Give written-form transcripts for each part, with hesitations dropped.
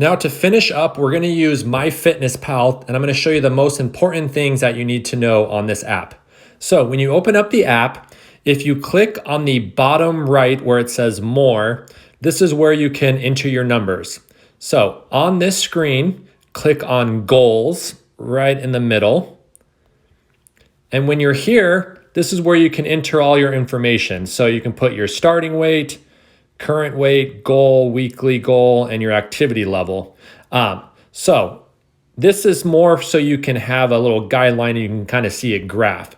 Now to finish up, we're gonna use MyFitnessPal, and I'm gonna show you the most important things that you need to know on this app. So when you open up the app, if you click on the bottom right where it says more, this is where you can enter your numbers. So on this screen, click on goals right in the middle. And when you're here, this is where you can enter all your information. So you can put your starting weight, current weight, goal, weekly goal, and your activity level. So this is more so you can have a little guideline and you can kind of see a graph.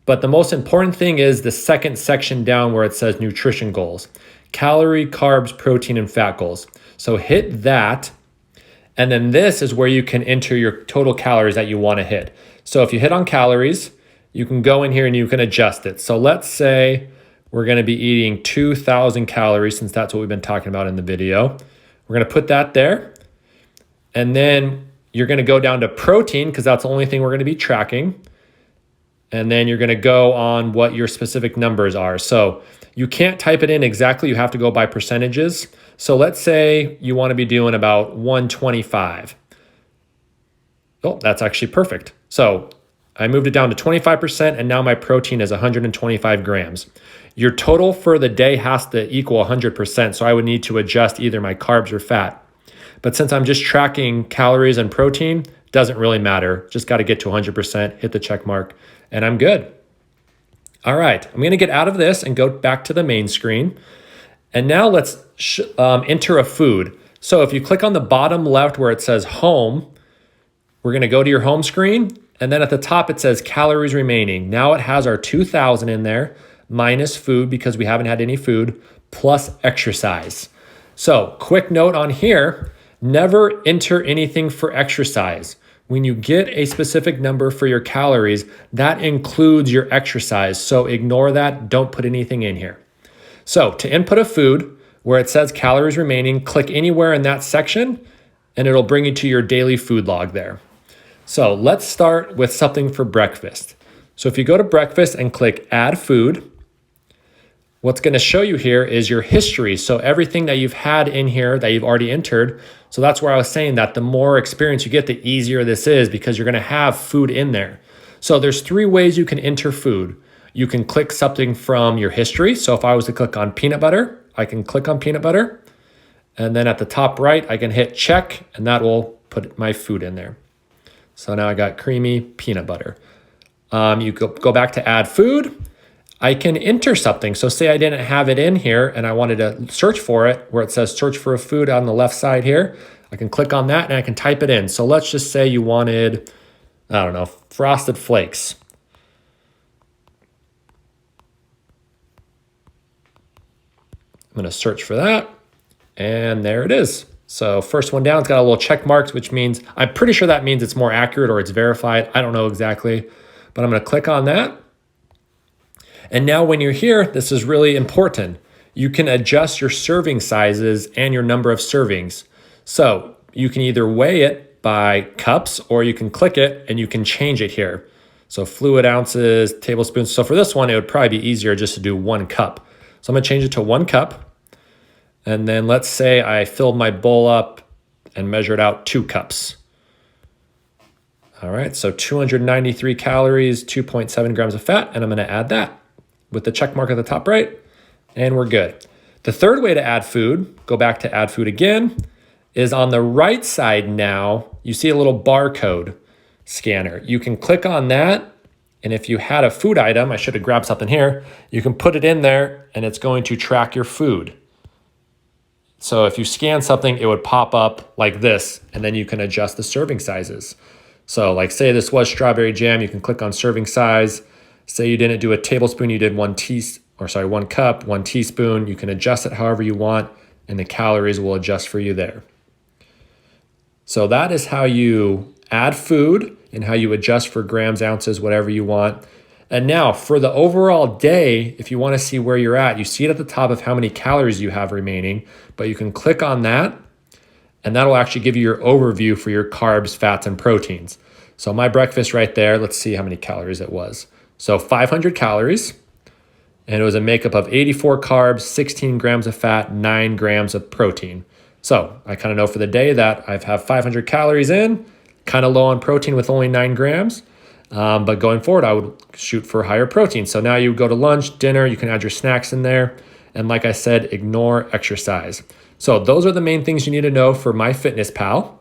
But the most important thing is the second section down where it says nutrition goals, calorie, carbs, protein, and fat goals. So hit that. And then this is where you can enter your total calories that you want to hit. So if you hit on calories, you can go in here and you can adjust it. So let's say we're going to be eating 2,000 calories since that's what we've been talking about in the video. We're going to put that there. And then you're going to go down to protein because that's the only thing we're going to be tracking. And then you're going to go on what your specific numbers are. So you can't type it in exactly. You have to go by percentages. So let's say you want to be doing about 125. Oh, that's actually perfect. So I moved it down to 25% and now my protein is 125 grams. Your total for the day has to equal 100%. So I would need to adjust either my carbs or fat. But since I'm just tracking calories and protein, doesn't really matter. Just got to get to 100%, hit the check mark, and I'm good. All right, I'm going to get out of this and go back to the main screen. And now let's enter a food. So if you click on the bottom left where it says home, we're going to go to your home screen. And then at the top, it says calories remaining. Now it has our 2,000 in there minus food because we haven't had any food plus exercise. So quick note on here, never enter anything for exercise. When you get a specific number for your calories, that includes your exercise. So ignore that. Don't put anything in here. So to input a food where it says calories remaining, click anywhere in that section and it'll bring you to your daily food log there. So let's start with something for breakfast. So if you go to breakfast and click add food, what's going to show you here is your history. So everything that you've had in here that you've already entered. So that's where I was saying that the more experience you get, the easier this is because you're going to have food in there. So there's 3 ways you can enter food. You can click something from your history. So if I was to click on peanut butter, I can click on peanut butter. And then at the top right, I can hit check and that will put my food in there. So now I got creamy peanut butter. You go back to add food. I can enter something. So say I didn't have it in here and I wanted to search for it where it says search for a food on the left side here. I can click on that and I can type it in. So let's just say you wanted, I don't know, Frosted Flakes. I'm going to search for that and there it is. So first one down, it's got a little check marks, which means I'm pretty sure that means it's more accurate or it's verified. I don't know exactly, but I'm going to click on that. And now when you're here, this is really important. You can adjust your serving sizes and your number of servings. So you can either weigh it by cups or you can click it and you can change it here. So fluid ounces, tablespoons. So for this one, it would probably be easier just to do 1 cup. So I'm going to change it to 1 cup. And then let's say I filled my bowl up and measured out 2 cups. All right, so 293 calories, 2.7 grams of fat, and I'm going to add that with the check mark at the top right, and we're good. The third way to add food, go back to add food again, is on the right side now, you see a little barcode scanner. You can click on that, and if you had a food item, I should have grabbed something here, you can put it in there, and it's going to track your food. So if you scan something, it would pop up like this, and then you can adjust the serving sizes. So like say this was strawberry jam, you can click on serving size. Say you didn't do a tablespoon, you did 1 cup, 1 teaspoon. You can adjust it however you want, and the calories will adjust for you there. So that is how you add food and how you adjust for grams, ounces, whatever you want. And now for the overall day, if you want to see where you're at, you see it at the top of how many calories you have remaining, but you can click on that and that'll actually give you your overview for your carbs, fats, and proteins. So my breakfast right there, let's see how many calories it was. So 500 calories, and it was a makeup of 84 carbs, 16 grams of fat, 9 grams of protein. So I kind of know for the day that I have 500 calories in, kind of low on protein with only 9 grams. But going forward, I would shoot for higher protein. So now you go to lunch, dinner, you can add your snacks in there. And like I said, ignore exercise. So those are the main things you need to know for MyFitnessPal.